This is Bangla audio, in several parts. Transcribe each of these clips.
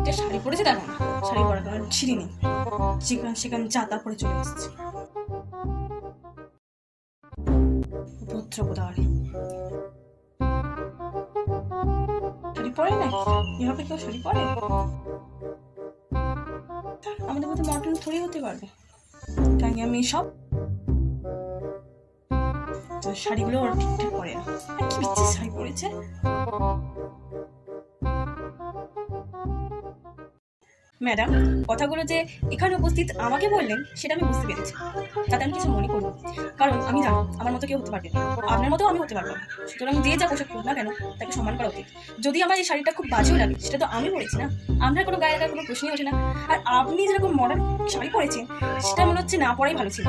তিনটে শাড়ি পরেছে, দেখো না শাড়ি পরার কারণ ছিঁড়ি নেই, সেখানে যা তারপরে চলে এসেছে পুত্র কোথায় শাড়ি পরে না, এভাবে কেউ শাড়ি পরে? আমাদের মধ্যে মডার্ন থোড়ি হতে পারবে, তাই আমি সব শাড়িগুলো ওরা ঠিকঠাক পরে না। কি বিচ্ছিরি শাড়ি পরেছে। ম্যাডাম, কথাগুলো যে এখানে উপস্থিত আমাকে বললেন সেটা আমি বুঝতে পেরেছি, তাতে আমি কিছু মনে করবো, কারণ আমি জানি আমার মতো কেউ হতে পারবে না, আপনার মতো আমি হতে পারবো না। সুতরাং যে যা পোশাক পরুক না কেন তাকে সম্মান করা উচিত। যদি আমার এই শাড়িটা খুব বাজেও লাগে, সেটা তো আমি পরেছি না, আপনার কোনো গায়ে লাগার কোনো প্রশ্নই ওঠে না। আর আপনি যেরকম মডার্ন শাড়ি পরেছেন সেটা মনে হচ্ছে না পরাই ভালো ছিল,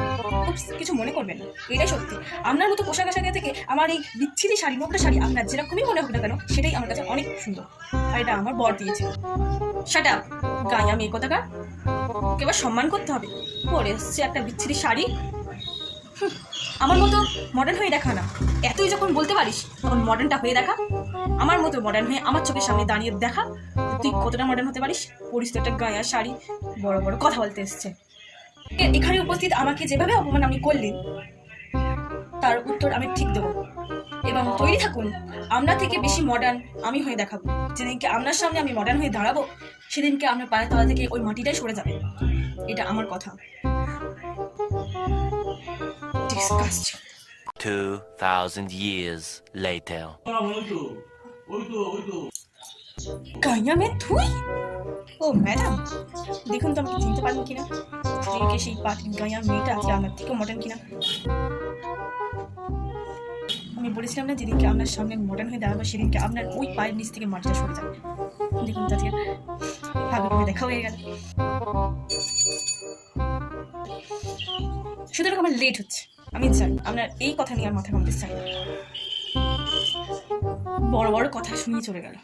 খুব কিছু মনে করবেন না, এটাই সত্যি। আপনার মতো পোশাক আশাকে থেকে আমার এই বিচ্ছিরি শাড়ি, নোংরা শাড়ি আপনার যেরকমই মনে হোক না কেন সেটাই আমার কাছে অনেক সুন্দর, আর এটা আমার বর দিয়েছে। সেটা গায়ে আমি এই কথাটা ওকে এবার সম্মান করতে হবে, পরে এসছে একটা বিচ্ছিরি শাড়ি। আমার মতো মডার্ন হয়ে দেখা না, এতই যখন বলতে পারিস তখন মডার্নটা হয়ে দেখা, আমার মতো মডার্ন হয়ে আমার চোখের সামনে দাঁড়িয়ে দেখা তুই কতটা মডার্ন হতে পারিস। পরিস তো একটা গায়ে শাড়ি, বড় বড় কথা বলতে এসছে। এখানে উপস্থিত আমাকে যেভাবে অপমান আপনি করলেন তার উত্তর আমি ঠিক দেবো, এবং তৈরি থাকুন আপনার থেকে বেশি মডার্ন আমি হয়ে দেখাবো। যেদিনকে আপনার সামনে আমি মডার্ন হয়ে দাঁড়াবো সেদিনকে আপনার পায়ের তলা থেকে ওই মাটিটাই সরে যাবে, এটা আমার কথা। 2000 years later. গাইয়া মে তুই? ও ম্যাডাম, দেখুন তো আমাকে চিনতে পারবেন কিনা, সেদিনকে সেই পাখির গাইয়া মেয়েটা আজকে আপনার থেকে মডার্ন কিনা। আমি বলেছিলাম না যেদিনকে আপনার সামনে মডার্ন হয়ে দাঁড়াবো সেদিনকে আপনার ওই পায়ের নিচ থেকে মাটিটা সরে যাবে। দেখুন তো আজকে ভালো করে দেখা হয়ে গেল। সুতরাং আমার লেট হচ্ছে, আমি জানি আপনার এই কথা নিয়ে আর মাথা ঘামতে চাই না, বড় বড় কথা শুনিয়ে চলে গেল।